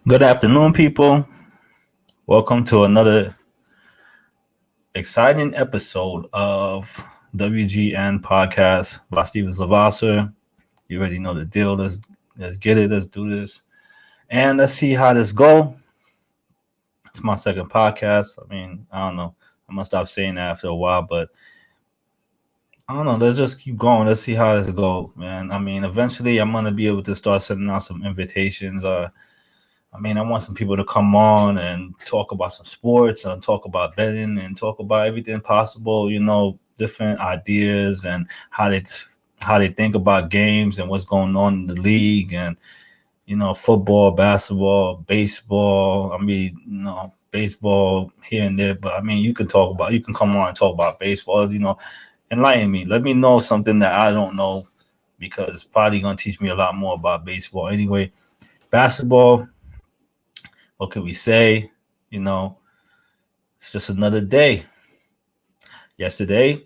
Good afternoon, people. Welcome to another exciting episode of W.G.N Podcast by Steven Lavasser. You already know the deal. Let's get it. Let's do this, and let's see how this go. It's my second podcast. I don't know. I must stop saying that after a while, but I don't know. Let's just keep going. Let's see how this go, man. Eventually, I'm gonna be able to start sending out some invitations. I want some people to come on and talk about some sports and talk about betting and talk about everything possible, different ideas and how they think about games and what's going on in the league and football, basketball, baseball. Baseball here and there, but you can come on and talk about baseball, enlighten me. Let me know something that I don't know because it's probably gonna teach me a lot more about baseball. Anyway, basketball, what can we say? It's just another day. Yesterday,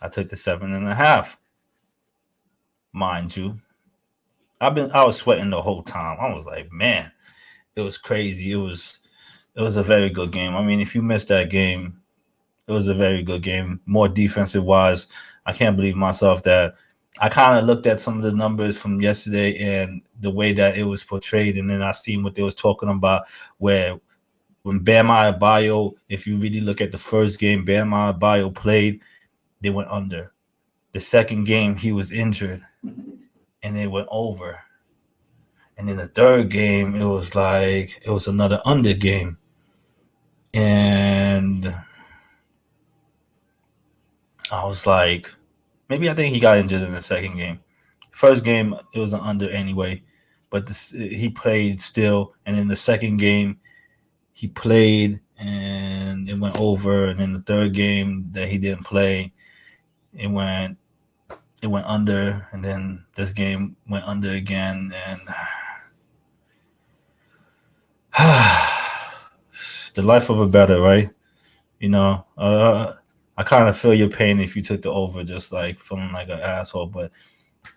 I took the 7.5. Mind you, I was sweating the whole time. I was like, man, it was crazy. It was a very good game. If you missed that game, it was a very good game. More defensive wise, I can't believe myself that I kind of looked at some of the numbers from yesterday and the way that it was portrayed, and then I seen what they was talking about where when Bam Adebayo, if you really look at the first game, Bam Adebayo played, they went under. The second game, he was injured, and they went over. And in the third game, it was another under game. And I was like, I think he got injured in the second game. First game, it was an under anyway, but he played still. And in the second game, he played and it went over. And in the third game that he didn't play, it went under. And then this game went under again. And the life of a better, right? I kind of feel your pain if you took the over, just like feeling like an asshole. But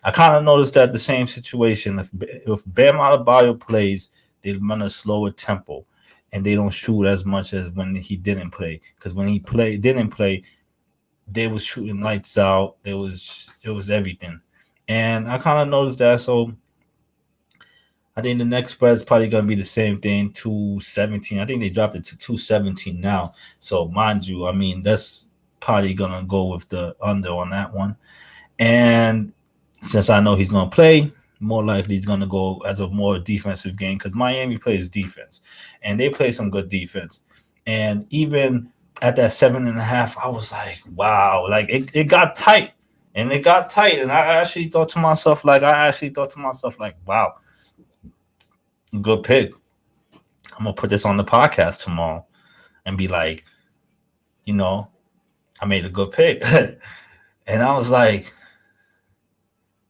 I kind of noticed that the same situation. If Bam Adebayo plays, they run a slower tempo, and they don't shoot as much as when he didn't play. Because when he didn't play, they was shooting lights out. It was everything, and I kind of noticed that. So I think the next spread is probably going to be the same thing, 217. I think they dropped it to 217 now. So mind you, that's probably going to go with the under on that one. And since I know he's going to play, more likely he's going to go as a more defensive game because Miami plays defense, and they play some good defense. And even at that 7.5, I was like, wow, like it got tight, and it got tight. And I actually thought to myself, like, wow, good pick. I'm going to put this on the podcast tomorrow and be like, I made a good pick. And I was like,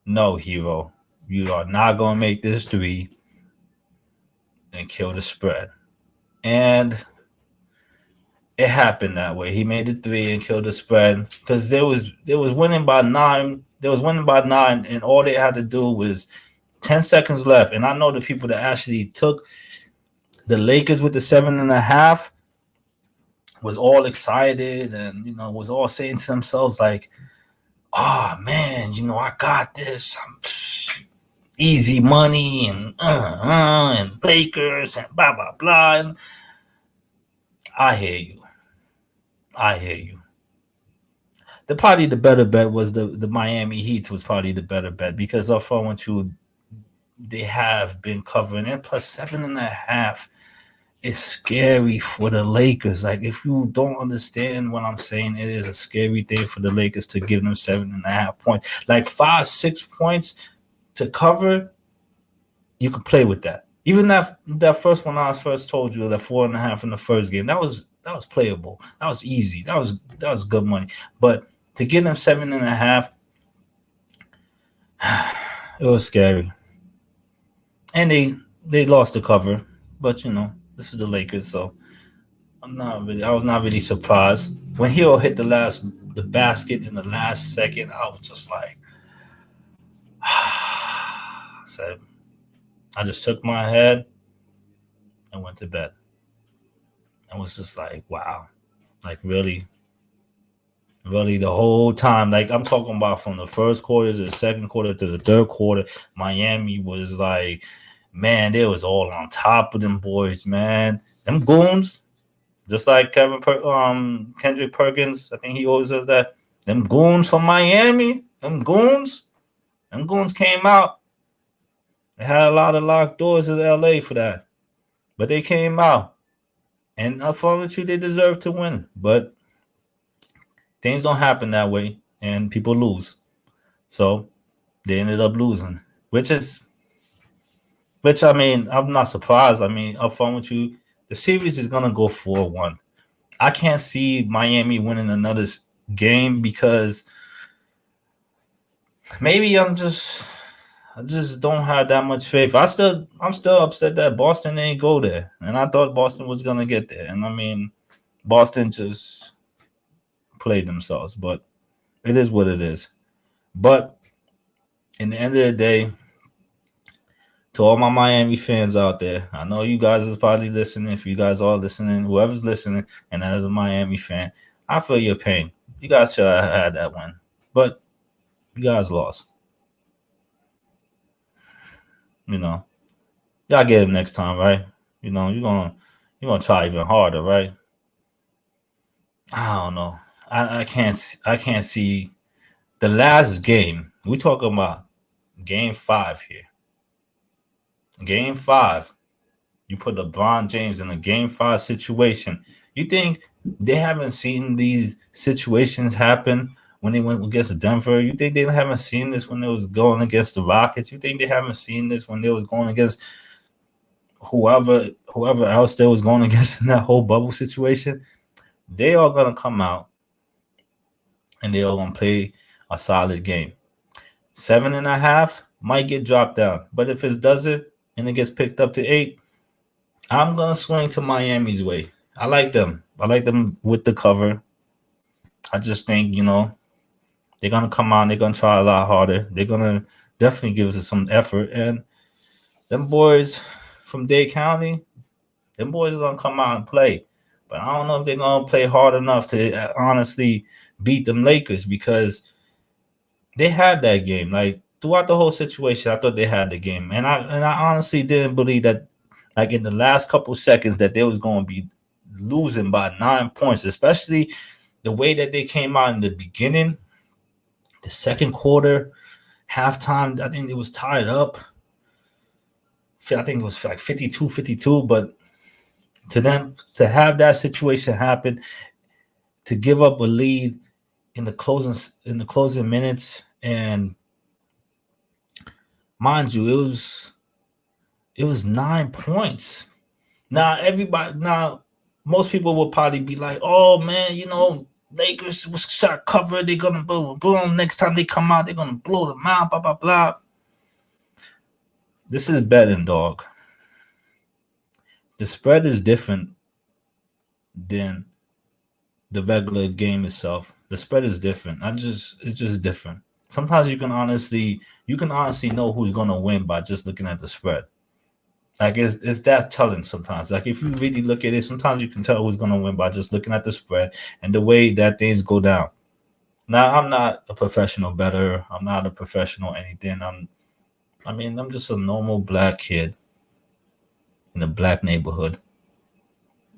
no, hero, you are not going to make this three and kill the spread. And it happened that way. He made the three and killed the spread because they was winning by 9. They was winning by 9, and all they had to do was 10 seconds left. And I know the people that actually took the Lakers with the 7.5 was all excited and was all saying to themselves like, oh man, I got this. Easy money and Lakers and blah blah blah. And I hear you. The better bet was the Miami Heat was probably the better bet because up front with you, they have been covering it. Plus 7.5 is scary for the Lakers. Like, if you don't understand what I'm saying, it is a scary thing for the Lakers to give them 7.5 points. Like 5-6 points to cover, you can play with that. Even that first one I first told you, that 4.5 in the first game, that was playable. That was easy. That was good money. But to give them 7.5, it was scary. And they lost the cover, but this is the Lakers, so I was not really surprised. When Hero hit the basket in the last second, I was just like, so I just shook my head and went to bed. And was just like, wow, like really, really the whole time. Like I'm talking about from the first quarter to the second quarter to the third quarter, Miami was like, man, they was all on top of them boys, man. Them goons, just like Kendrick Perkins, I think he always says that. Them goons from Miami, them goons came out. They had a lot of locked doors in LA for that. But they came out. And I promise you they deserve to win. But things don't happen that way and people lose. So they ended up losing. Which I mean, I'm not surprised. I mean, up front with you, the series is gonna go 4-1. I can't see Miami winning another game because maybe I just don't have that much faith. I'm still upset that Boston didn't go there, and I thought Boston was gonna get there. And I mean, Boston just played themselves, but it is what it is. But in the end of the day, to all my Miami fans out there, I know you guys is probably listening. If you guys are listening, whoever's listening, and as a Miami fan, I feel your pain. You guys should have had that win, but you guys lost. You know, y'all get him next time, right? You know, you're gonna try even harder, right? I don't know. I can't see the last game. We talking about game 5 here. Game 5. You put LeBron James in a game 5 situation. You think they haven't seen these situations happen when they went against Denver? You think they haven't seen this when they was going against the Rockets? You think they haven't seen this when they was going against whoever else they was going against in that whole bubble situation? They are gonna come out and they are gonna play a solid game. 7.5 might get dropped down, but if it doesn't and it gets picked up to 8, I'm gonna swing to Miami's way. I like them. I like them with the cover. I just think they're gonna come out. And they're gonna try a lot harder. They're gonna definitely give us some effort. And them boys from Dade County, them boys are gonna come out and play. But I don't know if they're gonna play hard enough to honestly beat them Lakers because they had that game. Like throughout the whole situation, I thought they had the game, and I honestly didn't believe that. Like in the last couple seconds, that they was going to be losing by 9 points, especially the way that they came out in the beginning, the second quarter, halftime. I think it was tied up. I think it was like 52-52, but to them to have that situation happen, to give up a lead in the closing minutes, and mind you, it was 9 points. Now most people will probably be like, "Oh man, Lakers was shot covered. They're gonna boom. Next time they come out, they're gonna blow them out. Blah blah blah." This is betting, dog. The spread is different than the regular game itself. The spread is different. It's just different. Sometimes you can honestly know who's gonna win by just looking at the spread. Like it's that telling sometimes. Like if you really look at it, sometimes you can tell who's gonna win by just looking at the spread and the way that things go down. Now I'm not a professional bettor. I'm not a professional anything. I'm just a normal black kid in a black neighborhood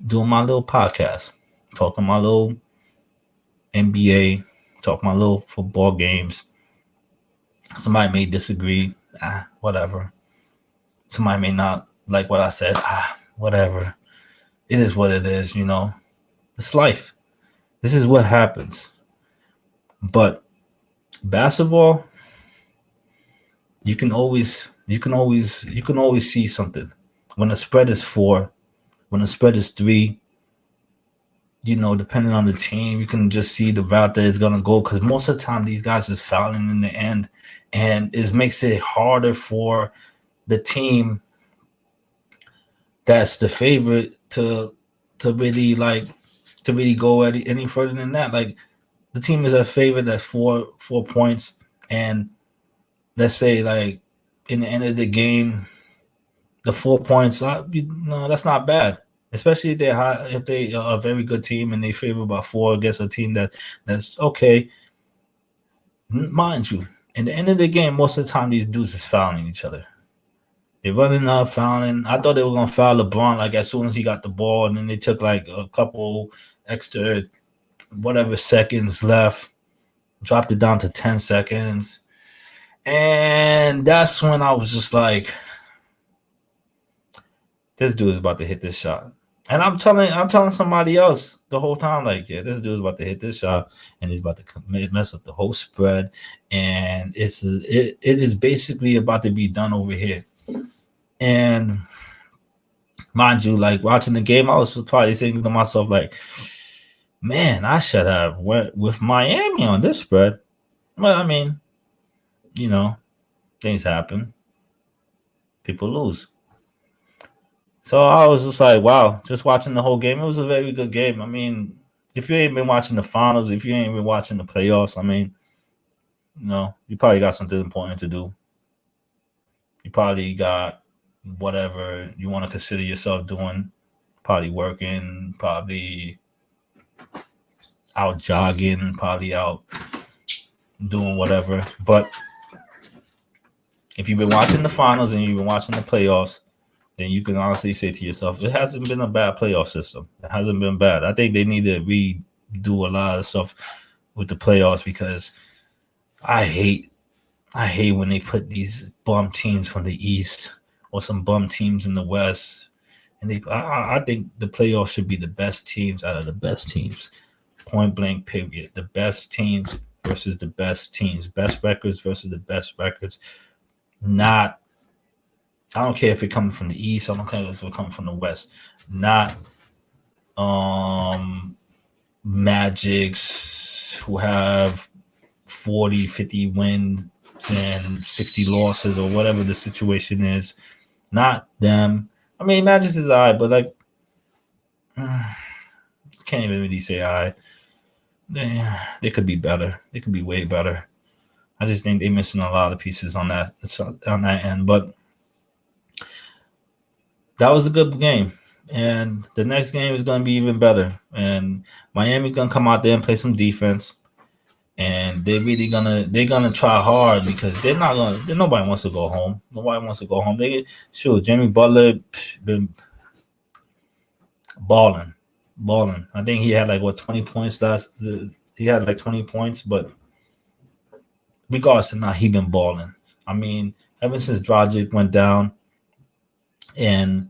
doing my little podcast, talking my little NBA, talking my little football games. Somebody may disagree, whatever. Somebody may not like what I said, whatever. It is what it is, It's life. This is what happens. But basketball, you can always see something. When the spread is 4, when the spread is 3, depending on the team, you can just see the route that it's gonna go. Because most of the time, these guys is fouling in the end, and it makes it harder for the team that's the favorite to really go any further than that. Like the team is a favorite that's 4 points, and let's say like in the end of the game, the 4 points. No, that's not bad. Especially if they are a very good team and they favor by 4 against a team that's okay. Mind you, in the end of the game, most of the time these dudes is fouling each other. They're running up, fouling. I thought they were gonna foul LeBron like as soon as he got the ball, and then they took like a couple extra whatever seconds left, dropped it down to 10 seconds. And that's when I was just like, this dude is about to hit this shot. And I'm telling somebody else the whole time, like, yeah, this dude is about to hit this shot, and he's about to mess up the whole spread, and it is basically about to be done over here. And mind you, like watching the game, I was probably thinking to myself, like, man, I should have went with Miami on this spread. Well, I mean, things happen. People lose. So I was just like, wow, just watching the whole game. It was a very good game. I mean, if you ain't been watching the finals, if you ain't been watching the playoffs, I mean, you probably got something important to do. You probably got whatever you want to consider yourself doing. Probably working, probably out jogging, probably out doing whatever. But if you've been watching the finals and you've been watching the playoffs, then you can honestly say to yourself, it hasn't been a bad playoff system. It hasn't been bad. I think they need to redo a lot of stuff with the playoffs because I hate when they put these bum teams from the East or some bum teams in the West. And I think the playoffs should be the best teams out of the best teams. Point blank, period. The best teams versus the best teams. Best records versus the best records. I don't care if it comes from the East. I don't care if it comes from the West. Not Magics who have 40, 50 wins and 60 losses or whatever the situation is. Not them. I mean, Magic is all right, but like, can't even really say all right. They could be better. They could be way better. I just think they're missing a lot of pieces on that end. But that was a good game. And the next game is going to be even better. And Miami's going to come out there and play some defense. And they're gonna try hard because nobody wants to go home. Nobody wants to go home. Jimmy Butler been balling. I think he had 20 points he had 20 points, but regardless of not, he been balling. I mean, ever since Dragic went down, and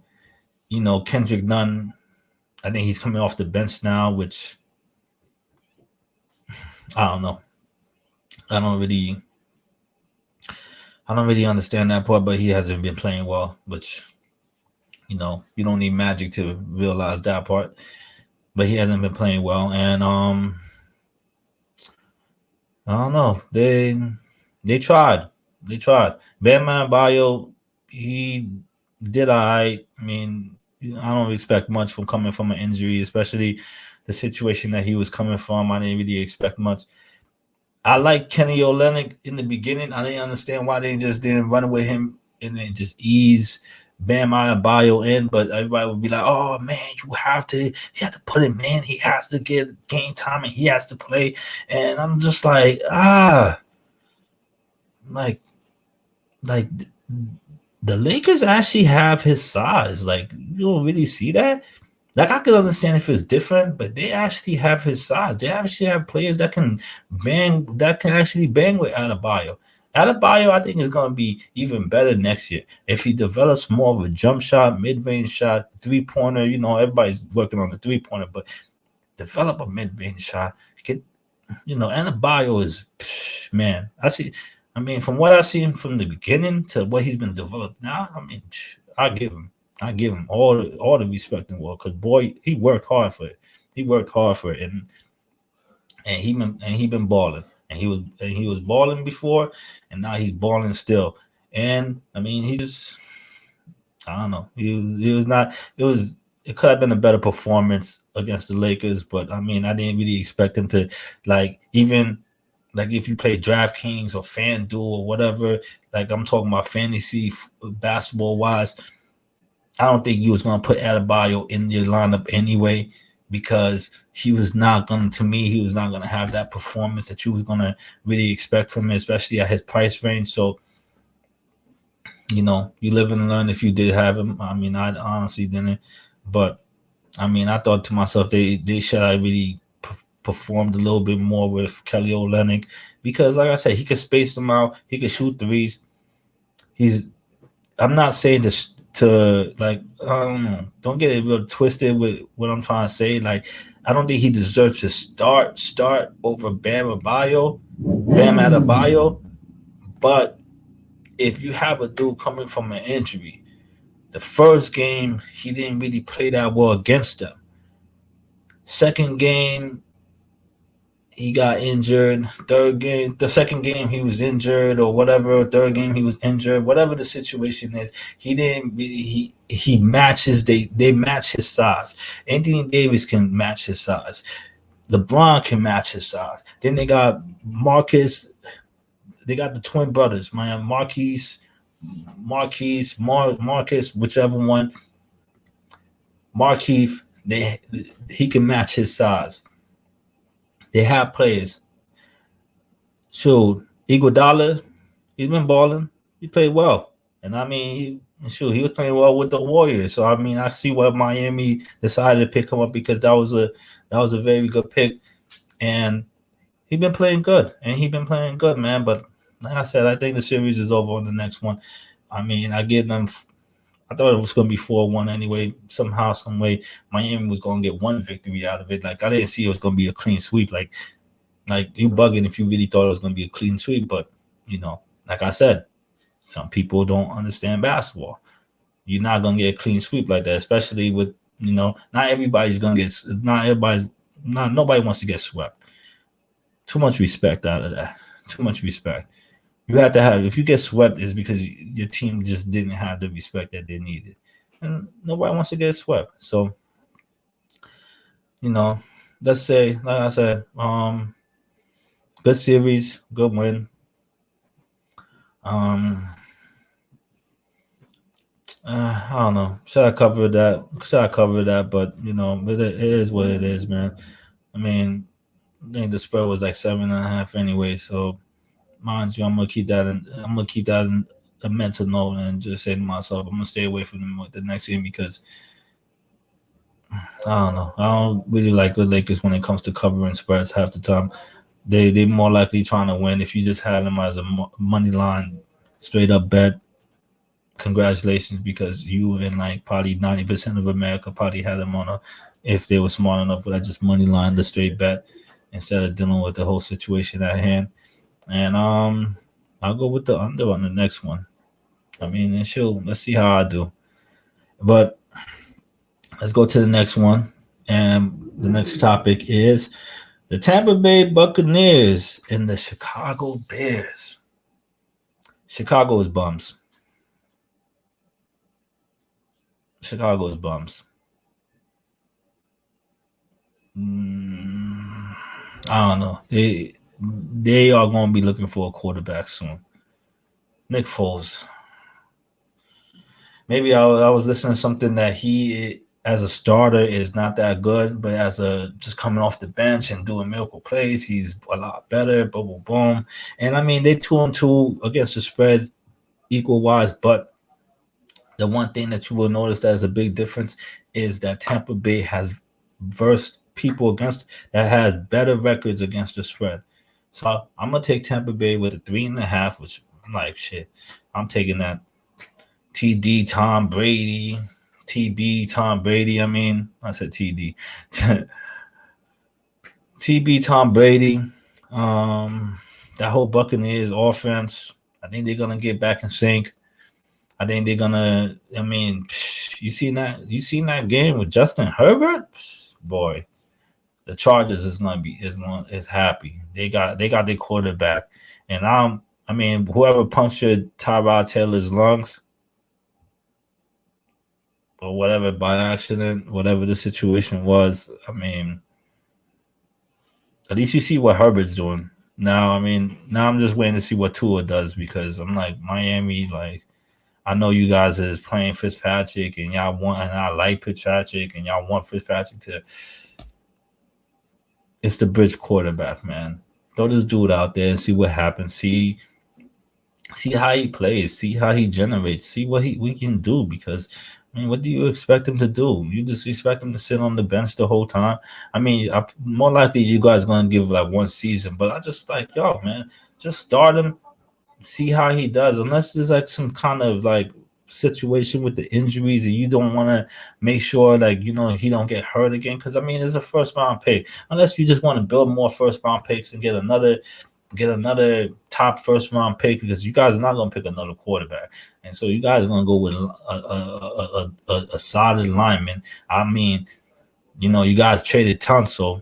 Kendrick Nunn, I think he's coming off the bench now, which I don't know. I don't really understand that part, but he hasn't been playing well, which, you don't need Magic to realize that part. But he hasn't been playing well. And I don't know. They tried. Bam Adebayo, he did all right. I mean, I don't expect much coming from an injury, especially the situation that he was coming from. I didn't really expect much. I like Kenny Olynyk in the beginning. I didn't understand why they just didn't run with him and then just ease Bam Adebayo in. But everybody would be like, "Oh man, you have to put him in. He has to get game time and he has to play." And I'm just like, like the Lakers actually have his size. Like, you don't really see that. Like, I could understand if it's different, but they actually have his size. They actually have players that can actually bang with Adebayo. Adebayo, I think, is going to be even better next year if he develops more of a jump shot, mid-range shot, three-pointer. Everybody's working on the three-pointer, but develop a mid-range shot. Adebayo is, man, I mean, from what I've seen from the beginning to what he's been developed now, I mean, I give him all the respect in the world because boy, he worked hard for it. And he been balling, and he was balling before, and now he's balling still. And I mean, I don't know. It could have been a better performance against the Lakers, but I mean, I didn't really expect him to even if you play DraftKings or FanDuel or whatever. I'm talking about fantasy basketball wise. I don't think you was gonna put Adebayo in your lineup anyway, because he was not gonna. To me, he was not gonna have that performance that you was gonna really expect from him, especially at his price range. So, you live and learn. If you did have him, I mean, I honestly didn't, but I mean, I thought to myself they should have really performed a little bit more with Kelly Olynyk, because, like I said, he could space them out. He could shoot threes. He's. I'm not saying this to, like, don't get it real twisted with what I'm trying to say. Like, I don't think he deserves to start over Bam Adebayo. But if you have a dude coming from an injury, the first game he didn't really play that well against them. Second game, he got injured. The second game he was injured or whatever. Third game he was injured. Whatever the situation is, he didn't really. He matches. They match his size. Anthony Davis can match his size. LeBron can match his size. Then they got Marcus. They got the twin brothers, man. Marcus, whichever one. Markeith. He can match his size. They have players. So Iguodala, he's been balling. He played well, and I mean, he was playing well with the Warriors. So I mean, I see why Miami decided to pick him up, because that was a very good pick, and he's been playing good, man. But like I said, I think the series is over on the next one. I mean, I give them. I thought it was going to be 4-1 anyway. Somehow, some way, Miami was going to get one victory out of it. Like, I didn't see it was going to be a clean sweep. Like you bugging if you really thought it was going to be a clean sweep. But, like I said, some people don't understand basketball. You're not going to get a clean sweep like that, especially with, not everybody's going to get, nobody wants to get swept. Too much respect out of that. Too much respect. You have to have, if you get swept, it's because your team just didn't have the respect that they needed. And nobody wants to get swept. So, let's say, like I said, good series, good win. I don't know. Should I cover that? But it is what it is, man. I mean, I think the spread was like 7.5 anyway. So, mind you, I'm gonna keep that in a mental note, and just say to myself, I'm gonna stay away from them with the next game, because I don't know. I don't really like the Lakers when it comes to covering spreads. Half the time, they more likely trying to win. If you just had them as a money line, straight up bet, congratulations, because you and like probably 90% of America probably had them on if they were smart enough, with that just money line, the straight bet, instead of dealing with the whole situation at hand. And I'll go with the under on the next one. I mean, let's see how I do. But let's go to the next one. And the next topic is the Tampa Bay Buccaneers and the Chicago Bears. Chicago is bums. Chicago is bums. I don't know. They are going to be looking for a quarterback soon. Nick Foles. Maybe I was listening to something that he, as a starter, is not that good, but as just coming off the bench and doing miracle plays, he's a lot better. Boom, boom, boom. And I mean, they 2-2 against the spread, equal wise. But the one thing that you will notice that is a big difference is that Tampa Bay has versed people against that has better records against the spread. So I'm gonna take Tampa Bay with a 3.5, which I'm like, shit. I'm taking that. TD Tom Brady, TB Tom Brady. I mean, I said TD. TB Tom Brady. That whole Buccaneers offense, I think they're gonna get back in sync. I think they're gonna. I mean, you seen that game with Justin Herbert? Boy, the Chargers is happy. They got their quarterback, and I mean, whoever punctured Tyrod Taylor's lungs, or whatever, by accident, whatever the situation was, I mean, at least you see what Herbert's doing. Now I'm just waiting to see what Tua does, because I'm like, Miami, like, I know you guys is playing Fitzpatrick and y'all want, and I like Fitzpatrick and y'all want Fitzpatrick to. It's the bridge quarterback, man. Throw this dude out there and see what happens. See how he plays. See how he generates. See what we can do. Because I mean, what do you expect him to do? You just expect him to sit on the bench the whole time? I mean, more likely you guys gonna give like one season, but I just like, yo, man, just start him, see how he does. Unless there's like some kind of like situation with the injuries and you don't want to make sure like he don't get hurt again. Because I mean, it's a first round pick. Unless you just want to build more first round picks and get another top first round pick, because you guys are not going to pick another quarterback, and so you guys are going to go with a solid lineman. I mean, you guys traded Tunsil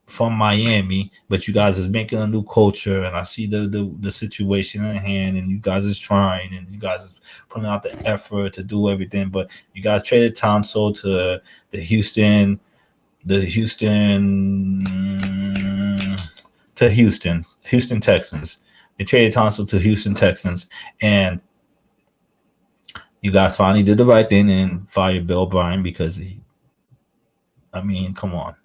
from Miami, but you guys is making a new culture, and I see the situation in hand, and you guys is trying, and you guys is putting out the effort to do everything. But you guys traded Tunsil to the Houston Texans. They traded Tunsil to Houston Texans, and you guys finally did the right thing and fired Bill O'Brien because come on.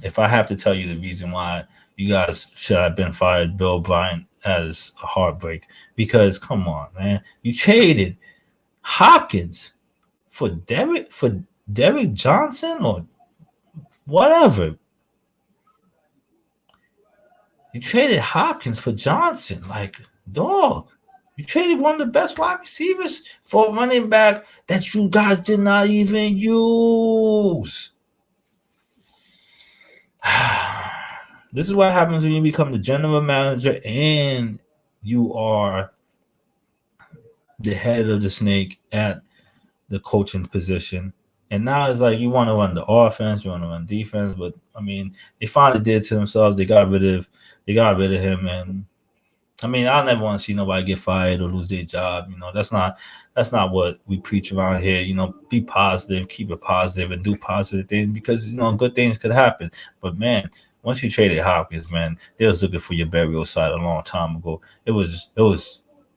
If I have to tell you the reason why you guys should have been fired, Bill O'Brien, as a heartbreak, because come on, man, you traded Hopkins for Derek Johnson or whatever. You traded Hopkins for Johnson. Like, dog, you traded one of the best wide receivers for a running back that you guys did not even use. This is what happens when you become the general manager and you are the head of the snake at the coaching position. And now it's like you want to run the offense, you want to run defense, but I mean, they finally did to themselves. They got rid of him, and I mean, I never want to see nobody get fired or lose their job. That's not what we preach around here. Be positive, keep it positive, and do positive things because good things could happen. But man, once you traded Hopkins, man, they was looking for your burial site a long time ago. It was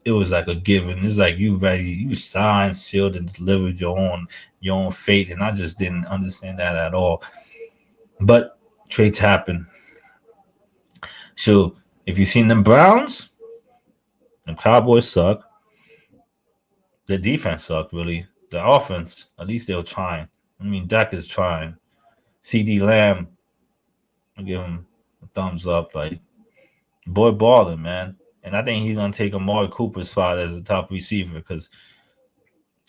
like a given. It's like you signed, sealed, and delivered your own fate, and I just didn't understand that at all. But trades happen. So if you've seen them Browns, the Cowboys suck. The defense sucked, really. The offense, at least they were trying. I mean, Dak is trying. CD Lamb, I give him a thumbs up. Like, boy balling, man. And I think he's going to take Amari Cooper's spot as a top receiver because,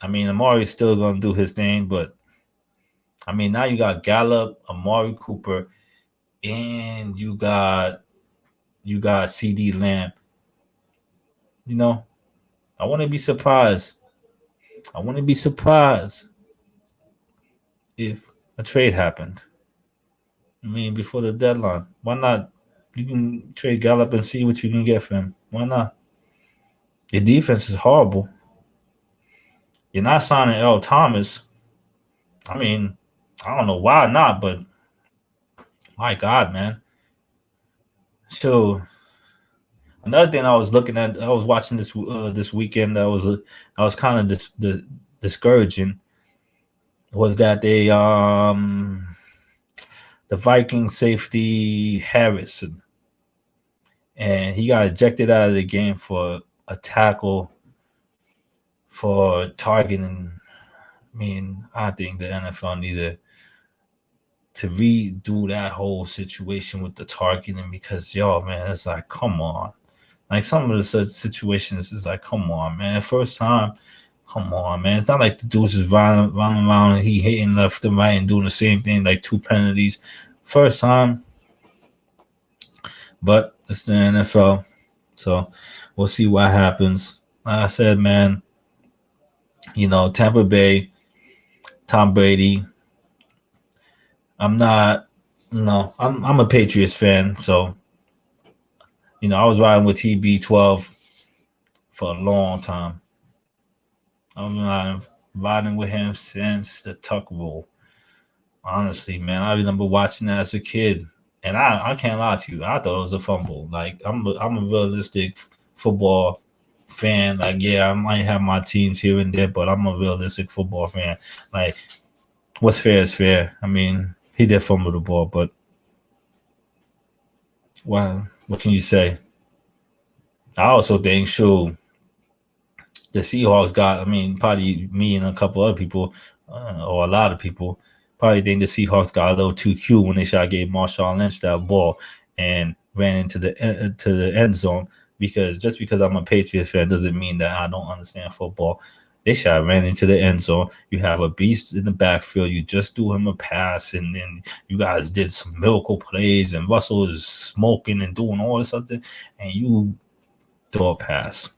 I mean, Amari's still going to do his thing. But, I mean, now you got Gallup, Amari Cooper, and you got CD Lamb. I wouldn't be surprised. If a trade happened. I mean, before the deadline. Why not? You can trade Gallup and see what you can get for him. Why not? Your defense is horrible. You're not signing Earl Thomas. I mean, I don't know why not, but my God, man. So another thing I was looking at, I was watching this weekend. That was kind of discouraging. Was that the Viking safety Harrison, and he got ejected out of the game for a tackle for targeting. I mean, I think the NFL needed to redo that whole situation with the targeting because, man, it's like, come on. Like, some of the such situations is like, come on, man. First time, come on, man. It's not like the dude's just running around and he hitting left and right and doing the same thing, like 2 penalties. First time. But it's the NFL. So we'll see what happens. Like I said, man, Tampa Bay, Tom Brady. I'm not, I'm a Patriots fan. So, I was riding with TB12 for a long time. I'm riding with him since the Tuck Rule. Honestly, man, I remember watching that as a kid, and I can't lie to you. I thought it was a fumble. Like, I'm a realistic football fan. Like, yeah, I might have my teams here and there, but I'm a realistic football fan. Like, what's fair is fair. I mean, he did fumble the ball, but well, what can you say? I also think, sure, the Seahawks got. I mean, probably me and a couple other people, or a lot of people, probably think the Seahawks got a little too cute when they shot gave Marshawn Lynch that ball and ran into the end zone. Because just because I'm a Patriots fan doesn't mean that I don't understand football. They shot ran into the end zone. You have a beast in the backfield. You just do him a pass, and then you guys did some miracle plays, and Russell is smoking and doing all this other, and you throw a pass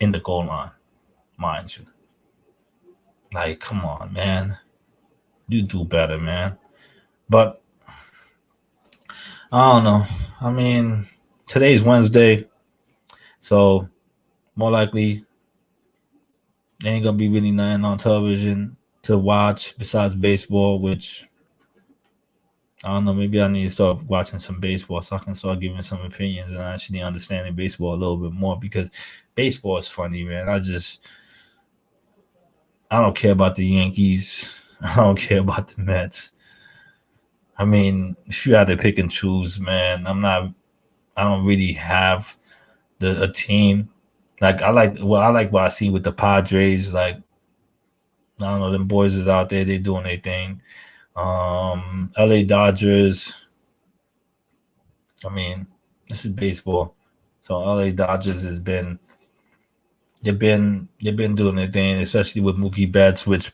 in the goal line, mind you. Like, come on, man. You do better, man. But I don't know. I mean, today's Wednesday, so more likely there ain't gonna be really nothing on television to watch besides baseball, which I don't know. Maybe I need to start watching some baseball so I can start giving some opinions and actually understanding baseball a little bit more, because baseball is funny, man. I don't care about the Yankees. I don't care about the Mets. I mean, if you had to pick and choose, man, I don't really have a team. Like, I like what I see with the Padres. Like, I don't know, them boys is out there, they doing their thing. LA Dodgers. I mean, this is baseball. So LA Dodgers they've been doing their thing, especially with Mookie Betts, which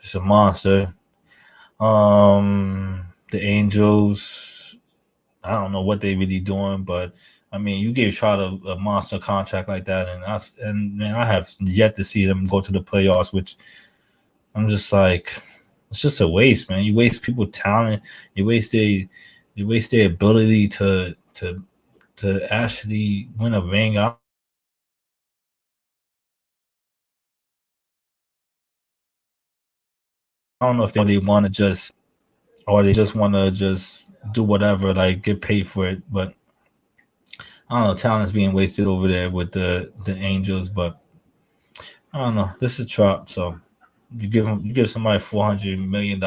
is a monster. The Angels, I don't know what they really doing, but I mean, you gave Trout a monster contract like that, and man, I have yet to see them go to the playoffs, which I'm just like, it's just a waste, man. You waste people talent, you waste their ability to actually win a ring. I don't know if they want to just, or they just want to just do whatever, like get paid for it. But I don't know, talent is being wasted over there with the Angels. But I don't know. This is Trump, so you give somebody $400 million,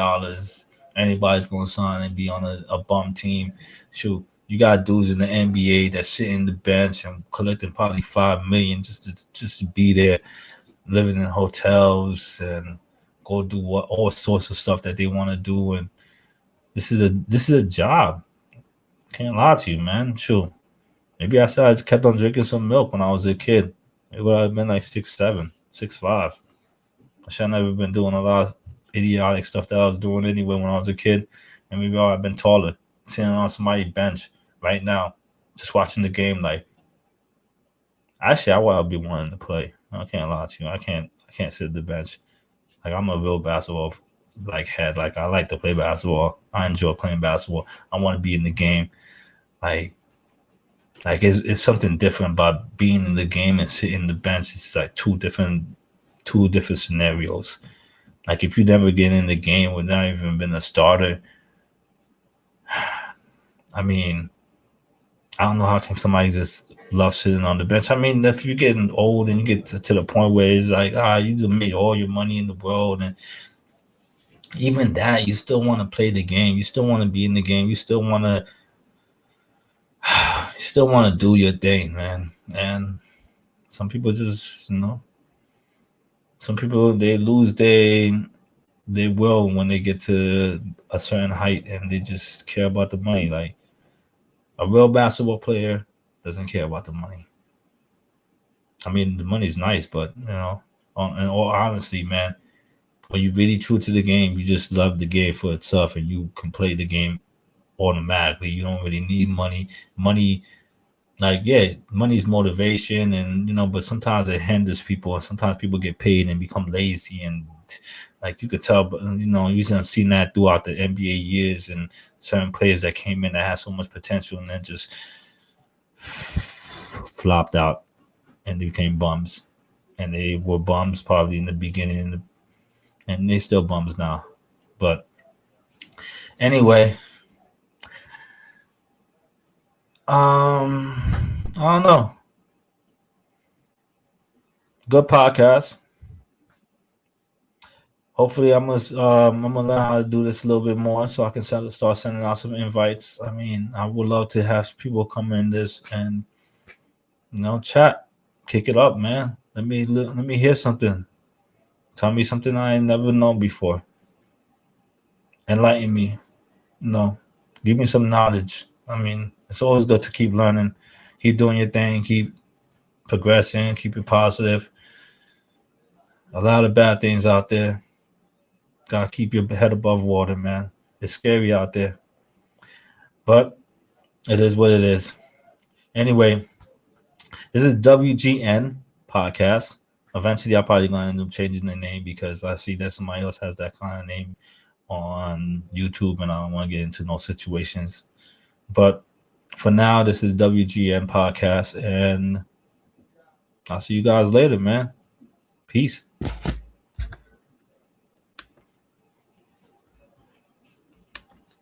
anybody's gonna sign and be on a bum team. Shoot, you got dudes in the NBA that sit in the bench and collecting probably $5 million just to be there, living in hotels and go do what all sorts of stuff that they want to do. And this is a job. Can't lie to you, man. Shoot. Maybe I said I just kept on drinking some milk when I was a kid. It would have been like 6'7", 6'5". I should have never been doing a lot of idiotic stuff that I was doing anyway when I was a kid. And maybe I would have been taller, sitting on somebody's bench right now, just watching the game. Like, actually, I would be wanting to play. I can't lie to you. I can't sit at the bench. Like, I'm a real basketball head. Like, I like to play basketball. I enjoy playing basketball. I want to be in the game. Like it's something different about being in the game and sitting in the bench. It's like two different scenarios. Like, if you never get in the game without even been a starter, I mean, I don't know how can somebody just love sitting on the bench. I mean, if you're getting old and you get to the point where it's like, you just made all your money in the world, and even that, you still want to play the game. You still want to be in the game. You still want to do your thing, man. And some people just, some people, they lose their will when they get to a certain height and they just care about the money. Like, a real basketball player doesn't care about the money. I mean, the money's nice, but in all honesty, man, when you're really true to the game, you just love the game for itself, and you can play the game automatically. You don't really need money. Like, yeah, money's motivation, and but sometimes it hinders people, and sometimes people get paid and become lazy, and like you could tell, but you've seen that throughout the NBA years, and certain players that came in that had so much potential and then just flopped out and they became bums, and they were bums probably in the beginning, and they still bums now. But anyway, I don't know. Good podcast. Hopefully, I'm gonna learn how to do this a little bit more, so I can start sending out some invites. I mean, I would love to have people come in this and chat, kick it up, man. Let me hear something. Tell me something I ain't never known before. Enlighten me. No, give me some knowledge. I mean, it's always good to keep learning, keep doing your thing, keep progressing, keep it positive. A lot of bad things out there. Gotta keep your head above water, man. It's scary out there, but it is what it is. Anyway, this is W.G.N Podcast. Eventually, I'll probably gonna end up changing the name because I see that somebody else has that kind of name on YouTube, and I don't want to get into no situations. But for now, this is W.G.N Podcast, and I'll see you guys later, man. Peace.